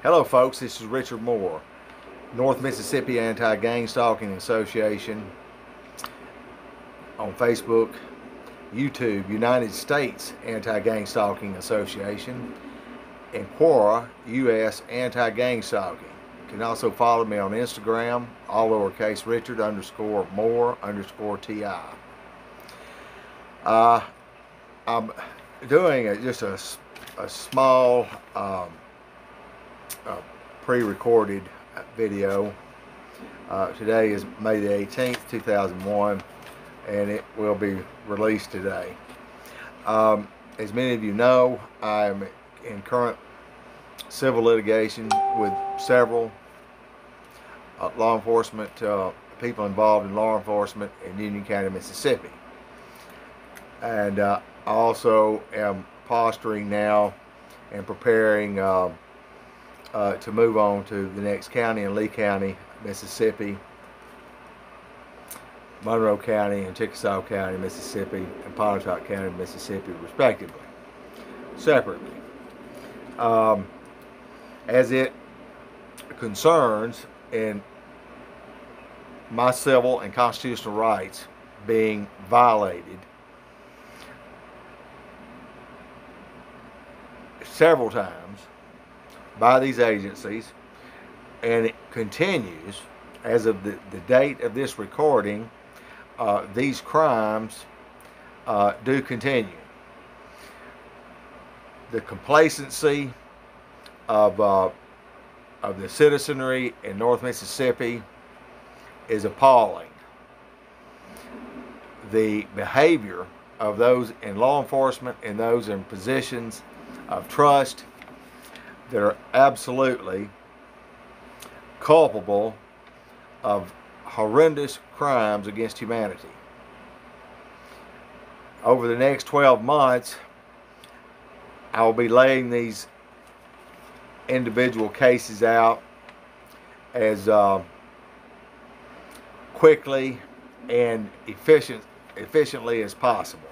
Hello folks, this is Richard Moore, North Mississippi Anti-Gang Stalking Association on Facebook, YouTube, United States Anti-Gang Stalking Association, and Quora, U.S. Anti-Gang Stalking. You can also follow me on Instagram, all lowercase Richard_Moore_TI. I'm doing just a small pre-recorded video. Today is May the 18th, 2001, and it will be released today. As many of you know, I'm in current civil litigation with several law enforcement people involved in law enforcement in Union County, Mississippi. And I also am posturing now and preparing to move on to the next county in Lee County, Mississippi, Monroe County and Chickasaw County, Mississippi, and Pontotoc County, Mississippi, respectively, separately. As it concerns in my civil and constitutional rights being violated several times by these agencies, and it continues as of the date of this recording. These crimes do continue. The complacency of the citizenry in North Mississippi is appalling. The behavior of those in law enforcement and those in positions of trust that are absolutely culpable of horrendous crimes against humanity. Over the next 12 months, I will be laying these individual cases out as quickly and efficiently as possible.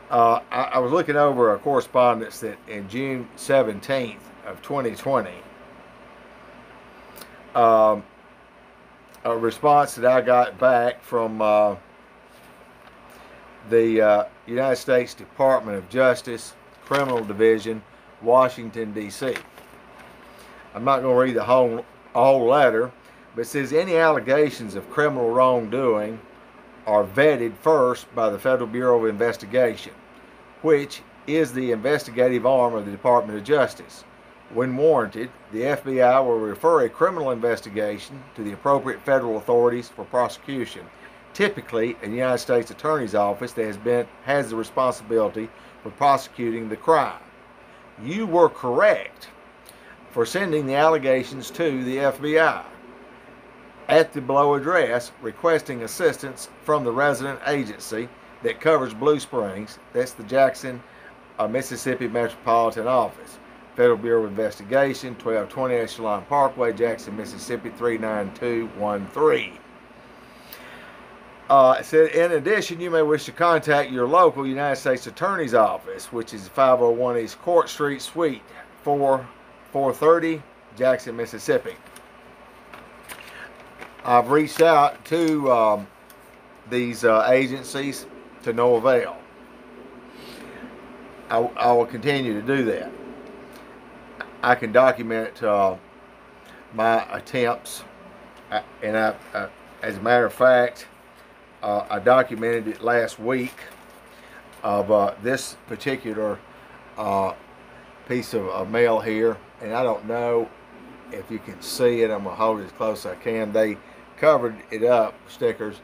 I was looking over a correspondence that in June 17th of 2020, a response that I got back from the United States Department of Justice, Criminal Division, Washington, D.C. I'm not going to read the whole letter, but it says any allegations of criminal wrongdoing are vetted first by the Federal Bureau of Investigation, which is the investigative arm of the Department of Justice. When warranted, the FBI will refer a criminal investigation to the appropriate federal authorities for prosecution, typically a United States Attorney's Office that has the responsibility for prosecuting the crime. You were correct for sending the allegations to the FBI at the below address, requesting assistance from the resident agency that covers Blue Springs. That's the Jackson, Mississippi Metropolitan Office. Federal Bureau of Investigation, 1220 Echelon Parkway, Jackson, Mississippi, 39213. It said, in addition, you may wish to contact your local United States Attorney's Office, which is 501 East Court Street, Suite 430, Jackson, Mississippi. I've reached out to these agencies to no avail. I will continue to do that. I can document my attempts, and as a matter of fact, I documented it last week of this particular piece of mail here, and I don't know if you can see it. I'm going to hold it as close as I can. They covered it up, stickers,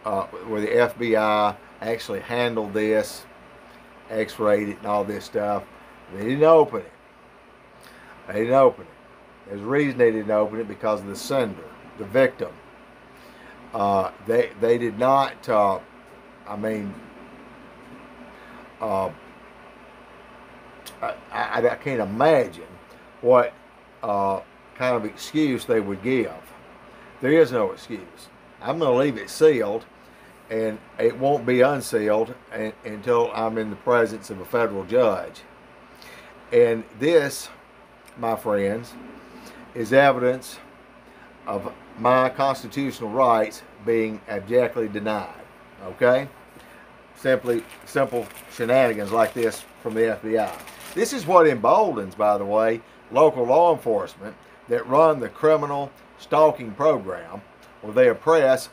where the FBI actually handled this, x-rayed it and all this stuff. They didn't open it. They didn't open it. There's a reason they didn't open it, because of the sender, the victim. They did not, I can't imagine what kind of excuse they would give. There is no excuse. I'm going to leave it sealed, and it won't be unsealed until I'm in the presence of a federal judge. And this my friends, is evidence of my constitutional rights being abjectly denied. Okay? Simple shenanigans like this from the FBI. This is what emboldens, by the way, local law enforcement that run the criminal stalking program, where they oppress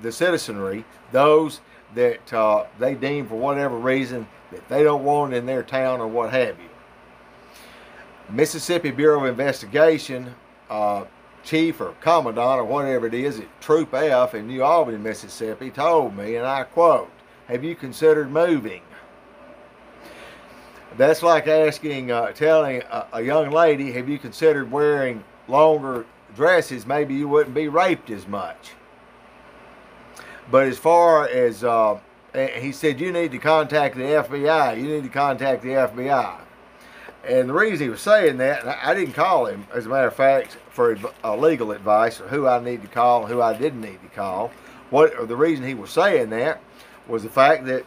the citizenry, those that they deem for whatever reason that they don't want in their town or what have you. Mississippi Bureau of Investigation chief or commandant or whatever it is at Troop F in New Albany, Mississippi, told me, and I quote, "Have you considered moving?" That's like asking, telling a young lady, "Have you considered wearing longer dresses? Maybe you wouldn't be raped as much." But as far as, he said, "You need to contact the FBI. You need to contact the FBI." And the reason he was saying that, and I didn't call him, as a matter of fact, for legal advice or who I need to call and who I didn't need to call. The reason he was saying that was the fact that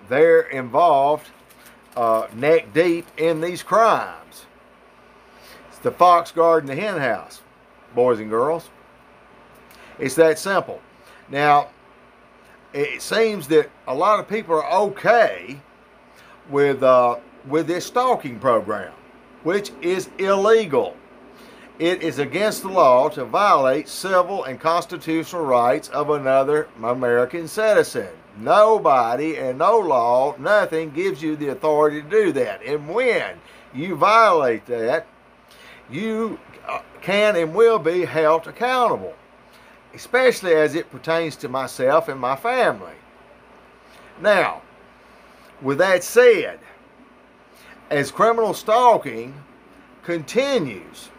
they're involved neck deep in these crimes. It's the fox guarding the hen house, boys and girls. It's that simple. Now, it seems that a lot of people are okay with this stalking program, which is illegal. It is against the law to violate civil and constitutional rights of another American citizen. Nobody and no law, nothing gives you the authority to do that. And when you violate that, you can and will be held accountable, especially as it pertains to myself and my family. Now, with that said, as criminal stalking continues,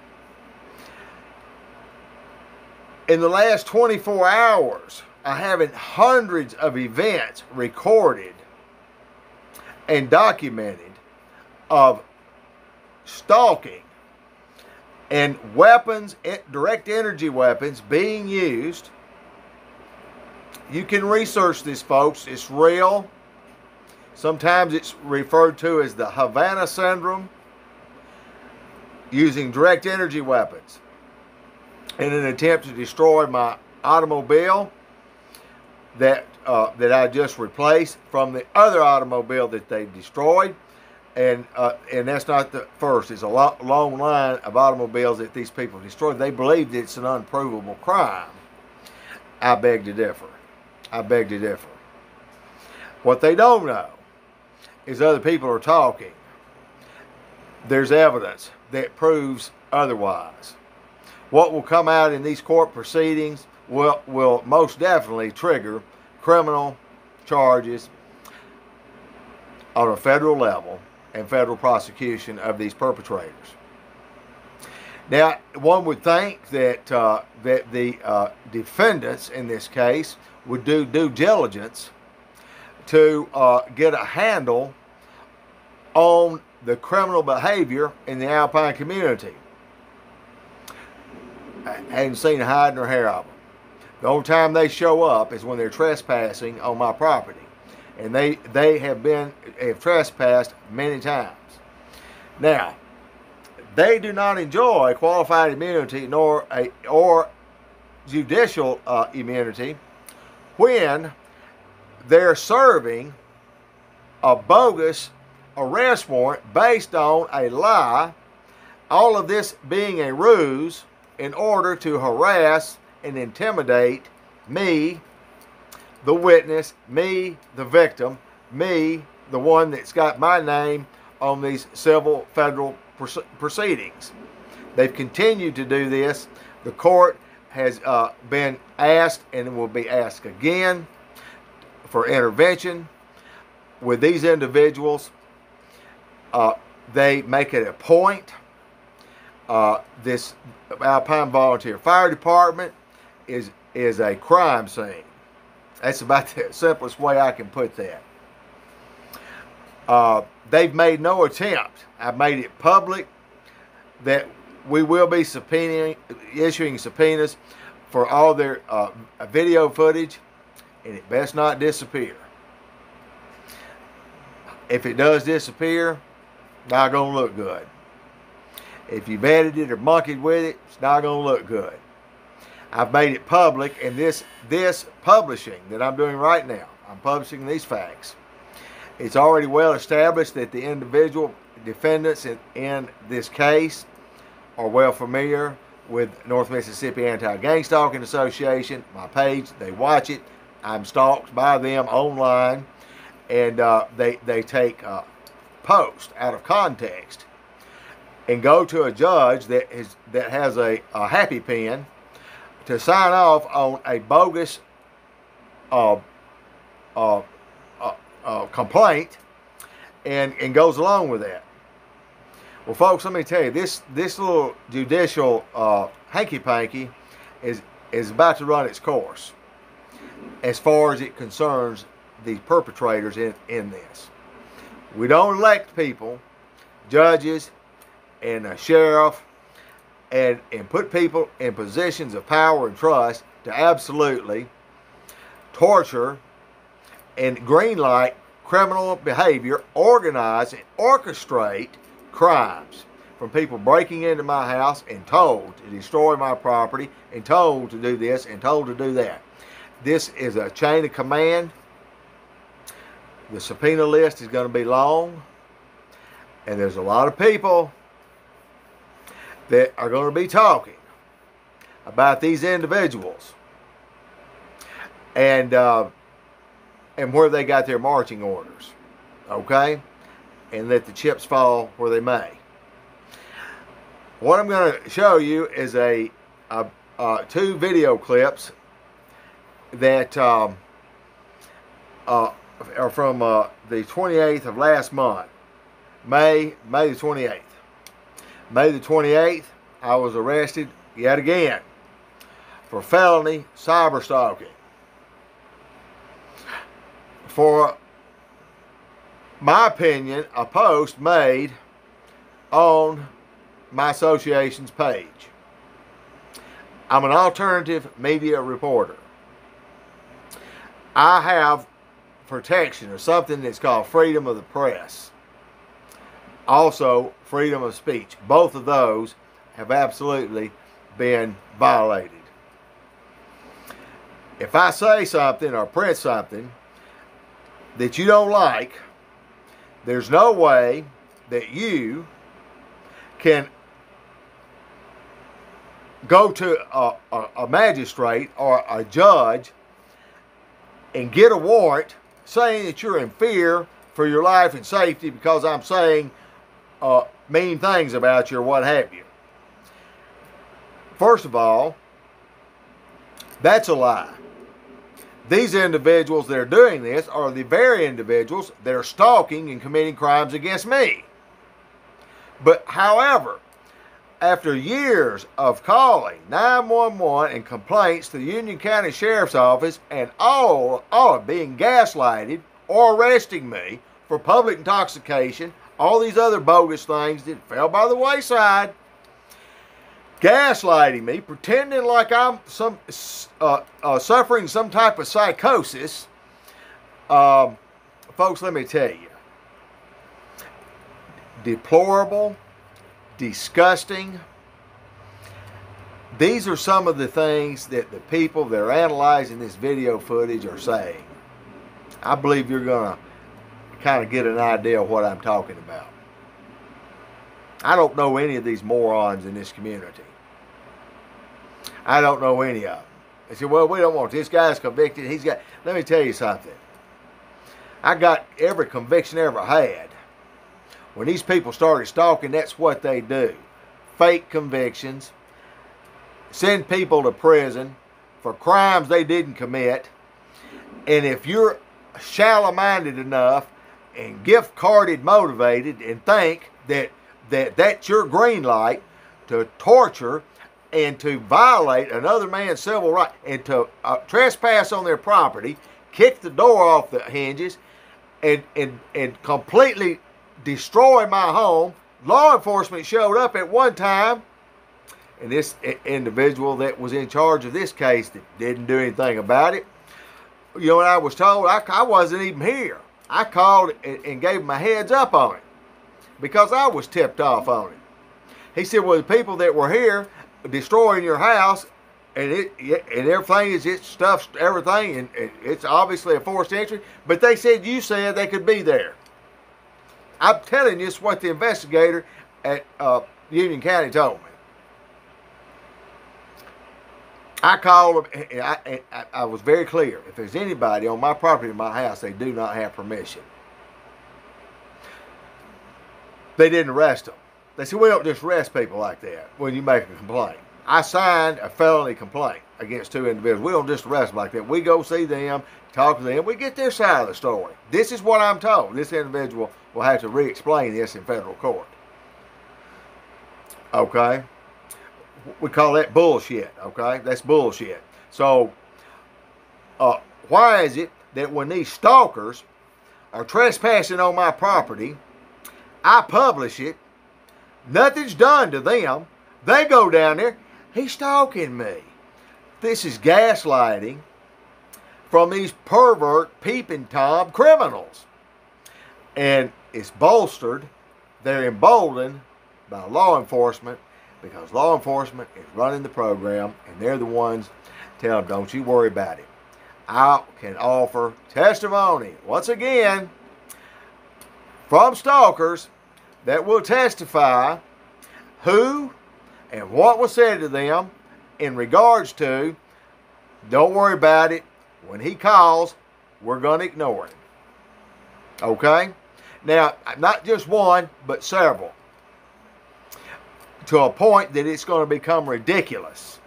in the last 24 hours, I have hundreds of events recorded and documented of stalking and weapons, direct energy weapons being used. You can research this, folks. It's real. Sometimes it's referred to as the Havana Syndrome, using direct energy weapons in an attempt to destroy my automobile that I just replaced from the other automobile that they destroyed. And that's not the first. It's a long line of automobiles that these people destroyed. They believe that it's an unprovable crime. I beg to differ. I beg to differ. What they don't know is other people are talking. There's evidence that proves otherwise. What will come out in these court proceedings will most definitely trigger criminal charges on a federal level and federal prosecution of these perpetrators. Now, one would think that the defendants in this case would do due diligence to get a handle on the criminal behavior in the Alpine community. I hadn't seen a hide nor hair of them. The only time they show up is when they're trespassing on my property. And they have trespassed many times. Now, they do not enjoy qualified immunity or judicial immunity when they're serving a bogus arrest warrant based on a lie, all of this being a ruse in order to harass and intimidate me, the witness, me, the victim, me, the one that's got my name on these civil federal proceedings. They've continued to do this. The court has been asked and will be asked again for intervention with these individuals. They make it a point. This Alpine Volunteer Fire Department is a crime scene. That's about the simplest way I can put that. They've made no attempt. I've made it public that we will be issuing subpoenas for all their video footage, and it best not disappear. If it does disappear, not gonna look good. If you've edited or monkeyed with it, it's not going to look good. I've made it public, and this publishing that I'm doing right now, I'm publishing these facts. It's already well established that the individual defendants in this case are well familiar with North Mississippi Anti-Gang Stalking Association, my page. They watch it. I'm stalked by them online, and they take posts out of context and go to a judge that has a happy pen to sign off on a bogus complaint, and goes along with that. Well, folks, let me tell you, this little judicial hanky-panky is about to run its course as far as it concerns the perpetrators in this. We don't elect people, judges, and a sheriff, and put people in positions of power and trust to absolutely torture and greenlight criminal behavior, organize and orchestrate crimes from people breaking into my house and told to destroy my property, and told to do this and told to do that. This is a chain of command. The subpoena list is going to be long, and there's a lot of people that are going to be talking about these individuals and where they got their marching orders, okay? And let the chips fall where they may. What I'm going to show you is two video clips that are from the 28th of last month, May the 28th. May the 28th, I was arrested yet again for felony cyber stalking. For my opinion, a post made on my association's page. I'm an alternative media reporter. I have protection of something that's called freedom of the press. Also, freedom of speech. Both of those have absolutely been violated. If I say something or print something that you don't like, there's no way that you can go to a magistrate or a judge and get a warrant saying that you're in fear for your life and safety because I'm saying mean things about you or what have you. First of all, that's a lie. These individuals that are doing this are the very individuals that are stalking and committing crimes against me. But however, after years of calling 911 and complaints to the Union County Sheriff's Office and all being gaslighted or arresting me for public intoxication, all these other bogus things that fell by the wayside, gaslighting me, pretending like I'm suffering some type of psychosis. Folks, let me tell you, deplorable, disgusting. These are some of the things that the people that are analyzing this video footage are saying. I believe you're going to kind of get an idea of what I'm talking about. I don't know any of these morons in this community. I don't know any of them. They say, well, we don't want this guy's convicted. Let me tell you something. I got every conviction I ever had. When these people started stalking, that's what they do. Fake convictions. Send people to prison for crimes they didn't commit. And if you're shallow-minded enough and gift-carded motivated and think that's your green light to torture and to violate another man's civil right and to trespass on their property, kick the door off the hinges, and completely destroy my home. Law enforcement showed up at one time, and this individual that was in charge of this case that didn't do anything about it. You know what I was told? I wasn't even here. I called and gave him a heads up on it because I was tipped off on it. He said, well, the people that were here destroying your house and everything is it stuff, everything, and it's obviously a forced entry, but they said you said they could be there. I'm telling you, it's what the investigator at Union County told me. I called them, and I was very clear. If there's anybody on my property in my house, they do not have permission. They didn't arrest them. They said, we don't just arrest people like that when you make a complaint. I signed a felony complaint against 2 individuals. We don't just arrest them like that. We go see them, talk to them, we get their side of the story. This is what I'm told. This individual will have to re-explain this in federal court. Okay? We call that bullshit, okay? That's bullshit. So, why is it that when these stalkers are trespassing on my property, I publish it, nothing's done to them, they go down there, he's stalking me. This is gaslighting from these pervert, peeping Tom criminals. And it's bolstered, they're emboldened by law enforcement, because law enforcement is running the program, and they're the ones telling them, don't you worry about it. I can offer testimony, once again, from stalkers that will testify who and what was said to them in regards to, don't worry about it, when he calls, we're going to ignore him. Okay? Now, not just one, but several. To a point that it's going to become ridiculous.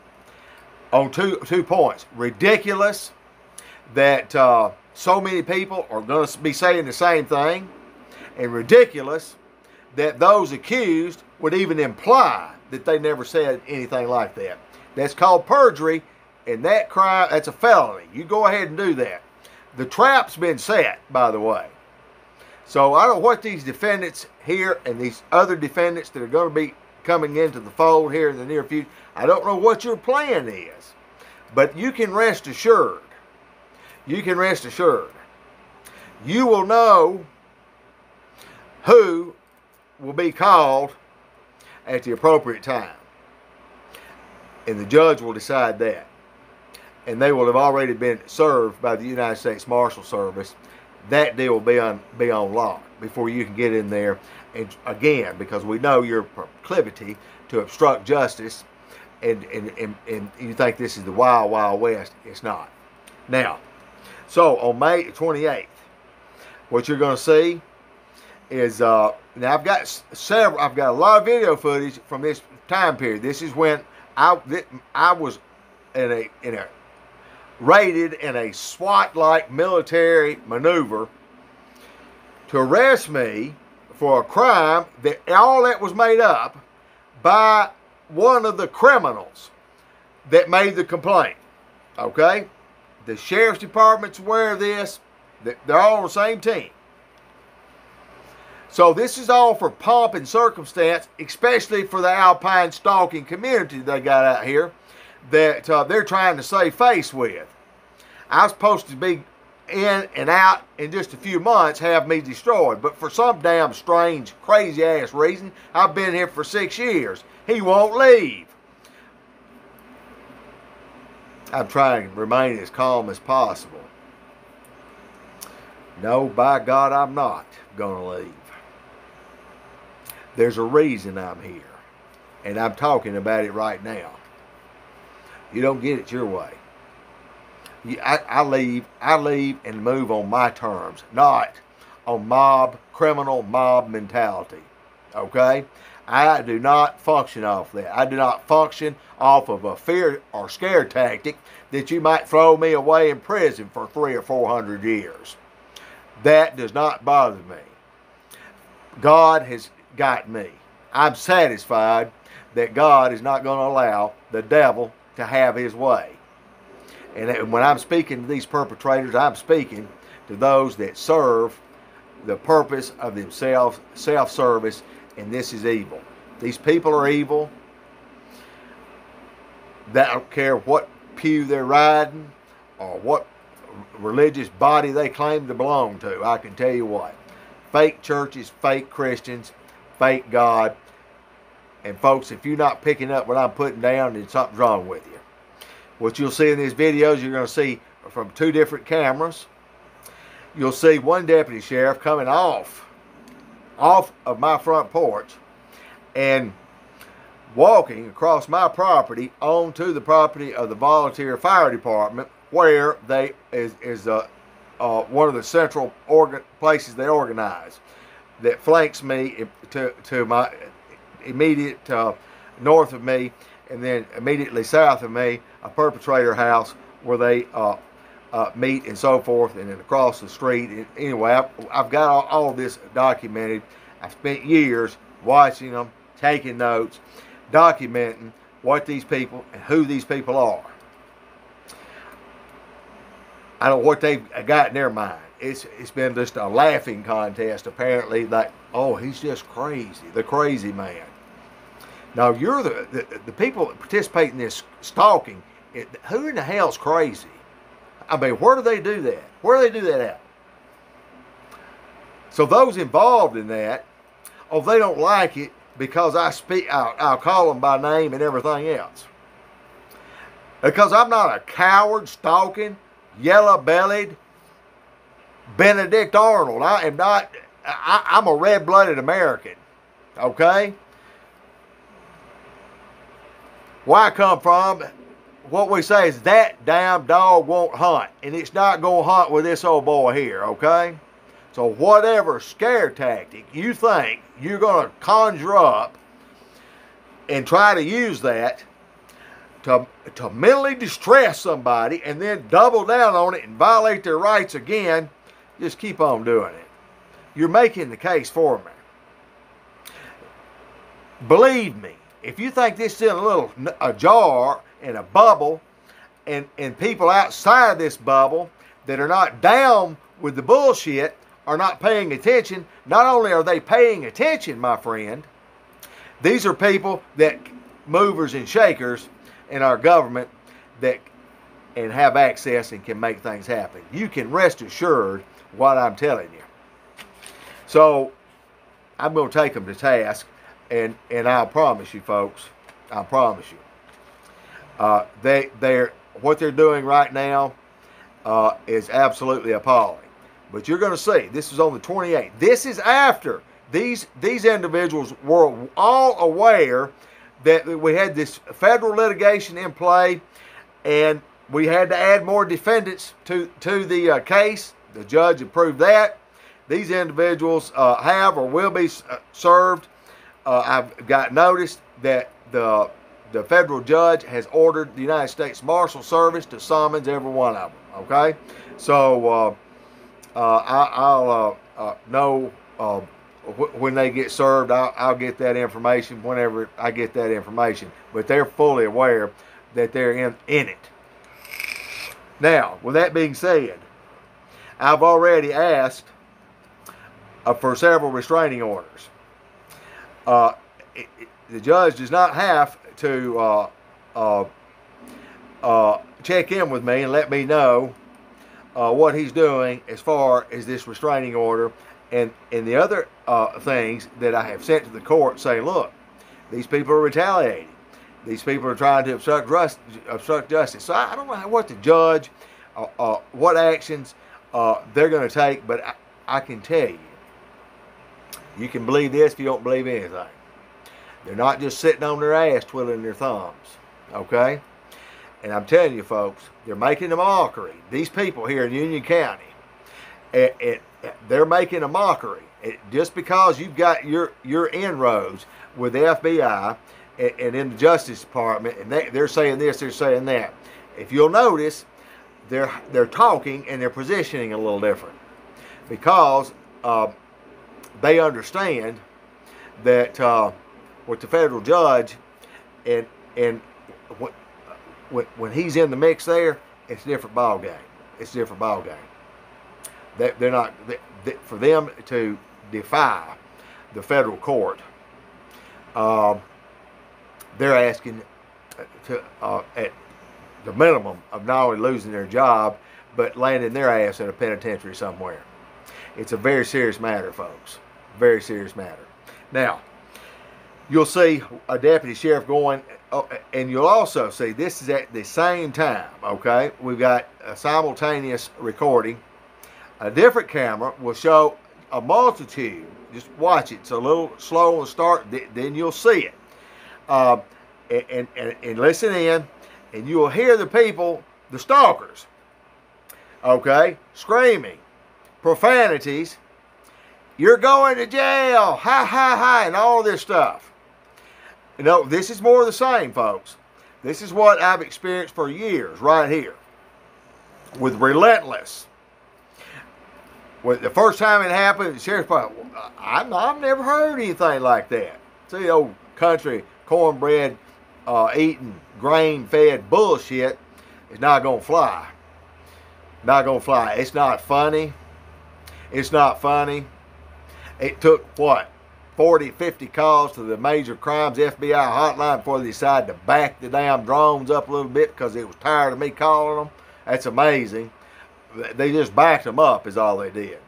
On two points. Ridiculous that so many people are going to be saying the same thing. And ridiculous that those accused would even imply that they never said anything like that. That's called perjury, and that crime, that's a felony. You go ahead and do that. The trap's been set, by the way. So I don't know what these defendants here and these other defendants that are going to be coming into the fold here in the near future, I don't know what your plan is. But you can rest assured. You can rest assured. You will know who will be called at the appropriate time. And the judge will decide that. And they will have already been served by the United States Marshal Service. That deal will be on lock before you can get in there. And again, because we know your proclivity to obstruct justice, and you think this is the wild, wild west. It's not. Now, so on May 28th, what you're going to see is now I've got a lot of video footage from this time period. This is when I was raided in a SWAT-like military maneuver to arrest me for a crime that all that was made up by one of the criminals that made the complaint. Okay? The sheriff's department's aware of this. They're all on the same team. So this is all for pomp and circumstance, especially for the alpine stalking community they got out here that they're trying to save face with. I was supposed to be in and out in just a few months, have me destroyed. But for some damn strange, crazy-ass reason, I've been here for 6 years. He won't leave. I'm trying to remain as calm as possible. No, by God, I'm not going to leave. There's a reason I'm here. And I'm talking about it right now. You don't get it your way. I leave and move on my terms, not on criminal mob mentality. Okay? I do not function off that. I do not function off of a fear or scare tactic that you might throw me away in prison for 300 or 400 years. That does not bother me. God has got me. I'm satisfied that God is not going to allow the devil to have his way. And when I'm speaking to these perpetrators, I'm speaking to those that serve the purpose of themselves, self-service, and this is evil. These people are evil. They don't care what pew they're riding or what religious body they claim to belong to. I can tell you what. Fake churches, fake Christians, fake God. And folks, if you're not picking up what I'm putting down, then something's wrong with you. What you'll see in these videos, you're going to see from 2 different cameras. You'll see one deputy sheriff coming off of my front porch and walking across my property onto the property of the volunteer fire department, where they is one of the central places they organize, that flanks me to my immediate north of me, and then immediately south of me, a perpetrator house where they meet and so forth, and then across the street. And anyway, I've got all of this documented. I've spent years watching them, taking notes, documenting what these people and who these people are. I don't know what they've got in their mind. It's been just a laughing contest, apparently, like, oh, he's just crazy, the crazy man. Now, you're the people that participate in this stalking. Who in the hell's crazy? I mean, where do they do that? Where do they do that at? So those involved in that, oh, they don't like it because I'll call them by name and everything else. Because I'm not a coward, stalking, yellow-bellied Benedict Arnold. I am not. I'm a red-blooded American. Okay? Where I come from, what we say is that damn dog won't hunt. And it's not going to hunt with this old boy here, okay? So whatever scare tactic you think you're going to conjure up and try to use that to mentally distress somebody and then double down on it and violate their rights again, just keep on doing it. You're making the case for me. Believe me, if you think this is in a jar and a bubble, and people outside this bubble that are not down with the bullshit are not paying attention, not only are they paying attention, my friend, these are people that movers and shakers in our government that and have access and can make things happen. You can rest assured what I'm telling you. So I'm going to take them to task, and I'll promise you, folks, I promise you, what they're doing right now is absolutely appalling. But you're going to see, this is on the 28th. This is after these individuals were all aware that we had this federal litigation in play, and we had to add more defendants to the case. The judge approved that. These individuals have or will be served. I've got notice that the federal judge has ordered the United States Marshal Service to summons every one of them. Okay, so I'll know when they get served. I'll get that information whenever I get that information. But they're fully aware that they're in it. Now, with that being said, I've already asked for several restraining orders. The judge does not have to check in with me and let me know what he's doing as far as this restraining order and the other things that I have sent to the court saying, look, these people are retaliating. These people are trying to obstruct justice. So I don't know what the judge, what actions they're going to take, but I can tell you, you can believe this if you don't believe anything. They're not just sitting on their ass twiddling their thumbs, okay? And I'm telling you, folks, they're making a mockery. These people here in Union County, they're making a mockery. Just because you've got your inroads with the FBI and in the Justice Department, and they're saying this, they're saying that. If you'll notice, they're talking and they're positioning a little different because they understand that with the federal judge and when he's in the mix there, it's a different ball game. It's a different ball game. They're not for them to defy the federal court. They're asking to at the minimum of not only losing their job, but landing their ass in a penitentiary somewhere. It's a very serious matter, folks. Very serious matter. Now, you'll see a deputy sheriff going, and you'll also see, this is at the same time, okay? We've got a simultaneous recording. A different camera will show a multitude. Just watch it. It's a little slow on the start, then you'll see it. And listen in, and you will hear the people, the stalkers, okay, screaming profanities. You're going to jail, ha ha ha, and all this stuff. You know, this is more of the same, folks. This is what I've experienced for years right here with relentless. Well, the first time it happened, the sheriff's probably, I've never heard anything like that. See, old country cornbread eating grain-fed bullshit is not going to fly. Not going to fly. It's not funny. It's not funny. It took, what, 40, 50 calls to the major crimes FBI hotline before they decided to back the damn drones up a little bit because it was tired of me calling them. That's amazing. They just backed them up is all they did.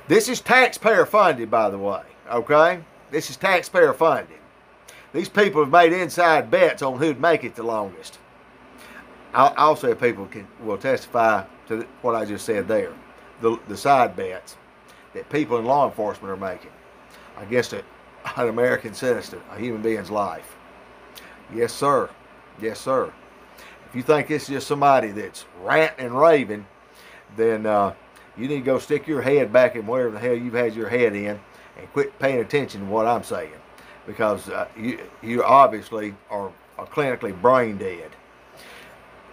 This is taxpayer funded, by the way, okay? This is taxpayer funded. These people have made inside bets on who'd make it the longest. I'll say people will testify to what I just said there. The side bets that people in law enforcement are making against an American citizen, a human being's life. Yes, sir. Yes, sir. If you think this is just somebody that's ranting and raving, then you need to go stick your head back in wherever the hell you've had your head in and quit paying attention to what I'm saying, because you obviously are clinically brain dead.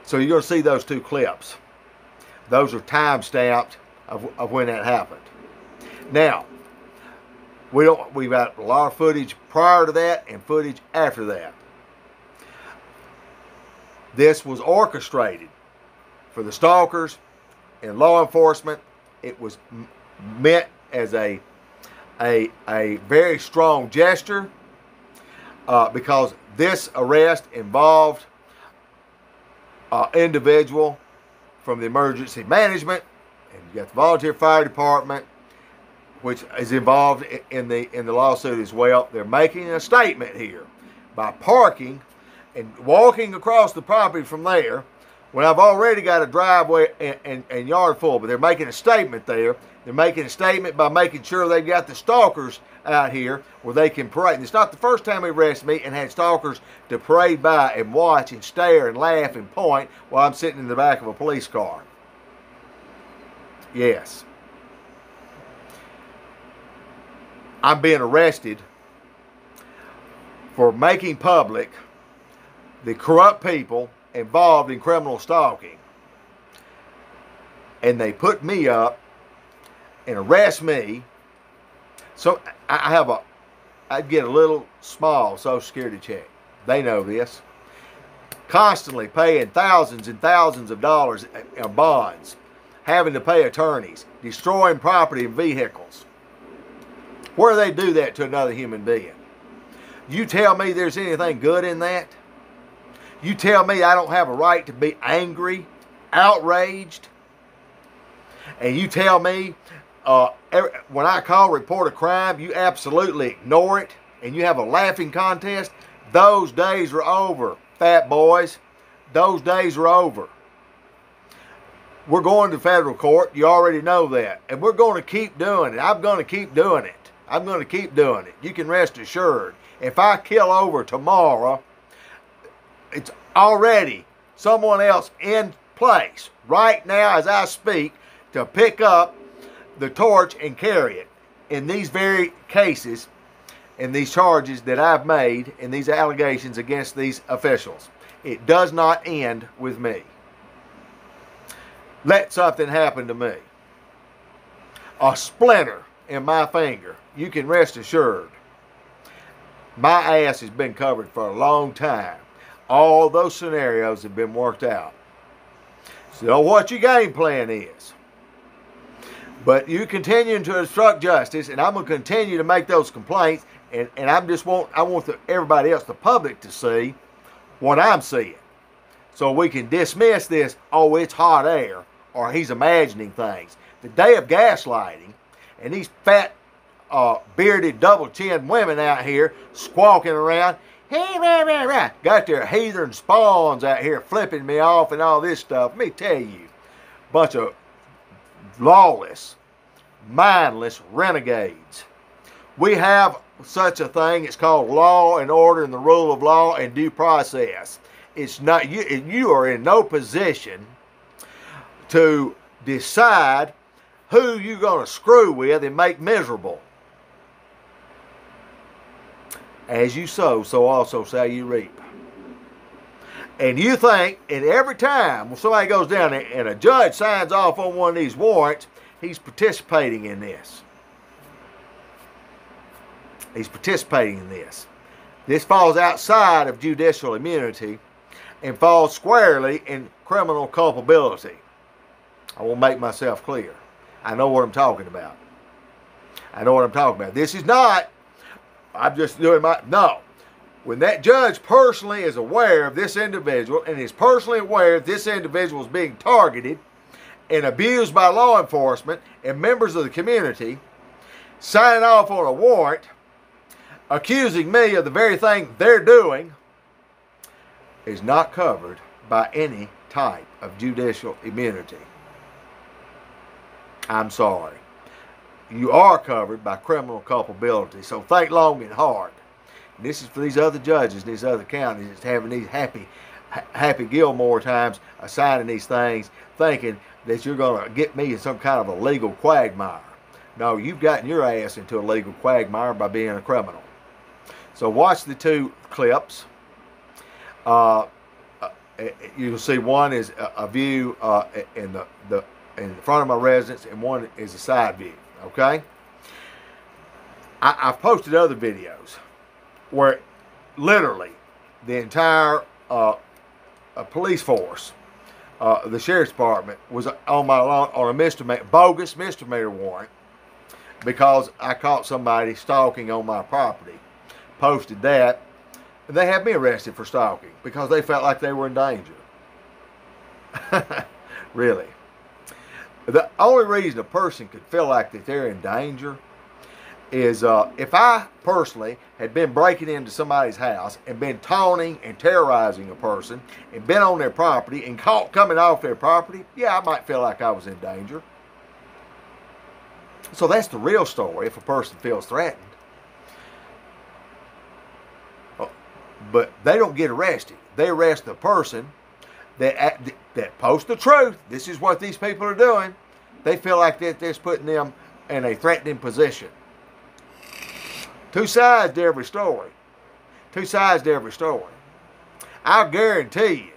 So you're going to see those two clips. Those are time stamped of when that happened. Now, we've got a lot of footage prior to that and footage after that. This was orchestrated for the stalkers and law enforcement. It was meant as a very strong gesture because this arrest involved an individual from the emergency management, and you got the volunteer fire department, which is involved in the lawsuit as well. They're making a statement here by parking and walking across the property from there when I've already got a driveway and yard full. But they're making a statement there. They're making a statement by making sure they've got the stalkers out here where they can parade. And it's not the first time they arrested me and had stalkers to parade by and watch and stare and laugh and point while I'm sitting in the back of a police car. Yes. I'm being arrested for making public the corrupt people involved in criminal stalking. And they put me up and arrest me. So I'd get a little small Social Security check. They know this. Constantly paying thousands and thousands of dollars in bonds, having to pay attorneys, destroying property and vehicles. Where do they do that to another human being? You tell me there's anything good in that? You tell me I don't have a right to be angry, outraged? And you tell me when I call report a crime, you absolutely ignore it and you have a laughing contest? Those days are over, fat boys. Those days are over. We're going to federal court. You already know that. And we're going to keep doing it. I'm going to keep doing it. I'm going to keep doing it. You can rest assured. If I kill over tomorrow, it's already someone else in place right now as I speak to pick up the torch and carry it in these very cases, in these charges that I've made, in these allegations against these officials. It does not end with me. Let something happen to me. A splinter in my finger, you can rest assured my ass has been covered for a long time. All those scenarios have been worked out. So what your game plan is. But you continue to obstruct justice, and I'm going to continue to make those complaints, and I want everybody else, the public, to see what I'm seeing. So we can dismiss this, oh, it's hot air, or he's imagining things. The day of gaslighting, and these fat bearded, double-chinned women out here squawking around. Hey, rah, rah, rah. Got their heathen spawns out here flipping me off and all this stuff. Let me tell you, bunch of lawless, mindless renegades. We have such a thing. It's called law and order and the rule of law and due process. It's not you are in no position to decide who you're going to screw with and make miserable. As you sow, so also shall you reap. And you think, and every time when somebody goes down there and a judge signs off on one of these warrants, he's participating in this. He's participating in this. This falls outside of judicial immunity and falls squarely in criminal culpability. I will make myself clear. I know what I'm talking about. I know what I'm talking about. This is not, I'm just doing my, no. When that judge personally is aware of this individual and is personally aware that this individual is being targeted and abused by law enforcement and members of the community, signing off on a warrant, accusing me of the very thing they're doing, is not covered by any type of judicial immunity. I'm sorry. You are covered by criminal culpability. So think long and hard. And this is for these other judges, these other counties that's having these happy Gilmore times assigning these things, thinking that you're going to get me in some kind of a legal quagmire. No, you've gotten your ass into a legal quagmire by being a criminal. So watch the two clips. You'll see one is a view in front of my residence, and one is a side view. Okay. I've posted other videos where literally the entire police force, the sheriff's department, was on my lawn on a bogus misdemeanor warrant because I caught somebody stalking on my property. Posted that, and they had me arrested for stalking because they felt like they were in danger. Really. The only reason a person could feel like that they're in danger is if I personally had been breaking into somebody's house and been taunting and terrorizing a person and been on their property and caught coming off their property, yeah, I might feel like I was in danger. So that's the real story if a person feels threatened. But they don't get arrested. They arrest the person that posts the truth. This is what these people are doing. They feel like that's putting them in a threatening position. Two sides to every story. Two sides to every story. I'll guarantee you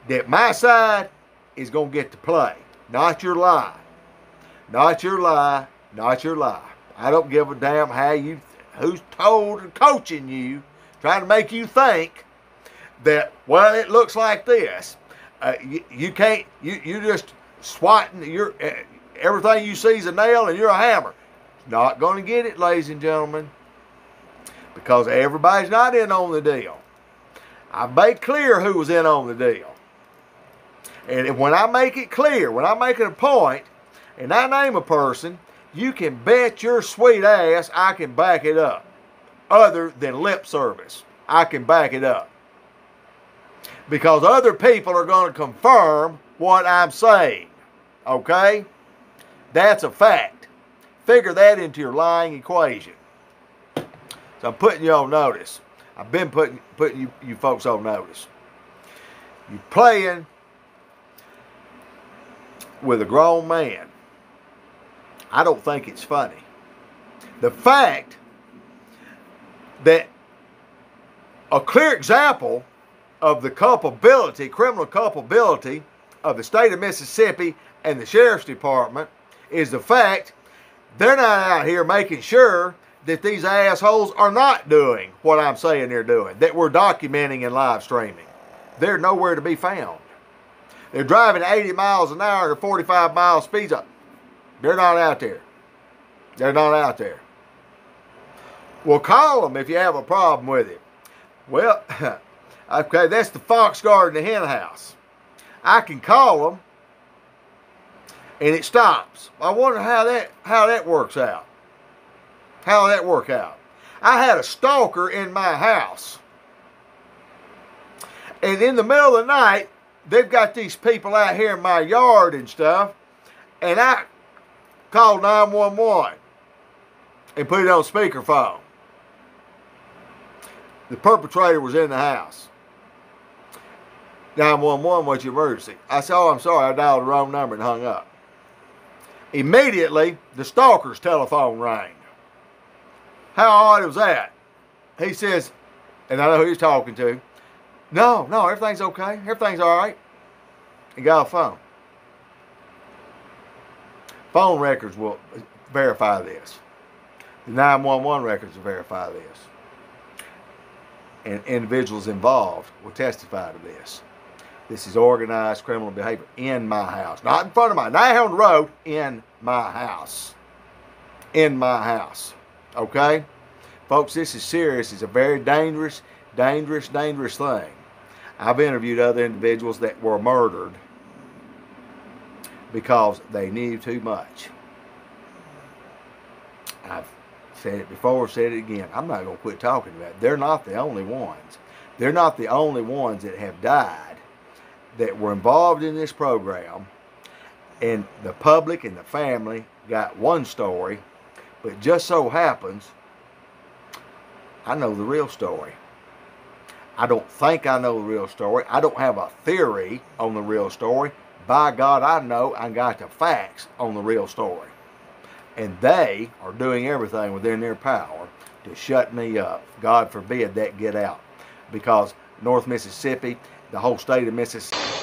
that my side is going to get to play. Not your lie. Not your lie. Not your lie. I don't give a damn who's told and coaching you, trying to make you think that, well, it looks like this. You can't, you just swatting, everything you see is a nail and you're a hammer. Not going to get it, ladies and gentlemen, because everybody's not in on the deal. I've made clear who was in on the deal. And when I make it clear, when I make it a point, and I name a person, you can bet your sweet ass I can back it up. Other than lip service, I can back it up. Because other people are going to confirm what I'm saying. Okay? That's a fact. Figure that into your lying equation. So I'm putting you on notice. I've been putting you folks on notice. You're playing with a grown man. I don't think it's funny. The fact that a clear example of the culpability, criminal culpability of the state of Mississippi and the sheriff's department is the fact they're not out here making sure that these assholes are not doing what I'm saying they're doing, that we're documenting and live streaming. They're nowhere to be found. They're driving 80 miles an hour to 45 mile speeds up. They're not out there. They're not out there. Well, call them if you have a problem with it. Well, okay, that's the fox guard in the hen house. I can call them, and it stops. I wonder how that works out. How did that work out? I had a stalker in my house. And in the middle of the night, they've got these people out here in my yard and stuff. And I called 911 and put it on speakerphone. The perpetrator was in the house. 911, what's your emergency? I said, oh, I'm sorry, I dialed the wrong number and hung up. Immediately, the stalker's telephone rang. How odd was that? He says, and I know who he's talking to, no, everything's okay. Everything's all right. He got a phone. Phone records will verify this. The 911 records will verify this. And individuals involved will testify to this. This is organized criminal behavior in my house. Not in front of my, not on the road, in my house. In my house. Okay? Folks, this is serious. It's a very dangerous thing. I've interviewed other individuals that were murdered because they knew too much. I've said it before, said it again. I'm not going to quit talking about it. They're not the only ones. They're not the only ones that have died that were involved in this program, and the public and the family got one story, but just so happens I know the real story. I don't think I know the real story. I don't have a theory on the real story. By God, I know I got the facts on the real story. And they are doing everything within their power to shut me up. God forbid that get out. Because North Mississippi, the whole state of Mississippi,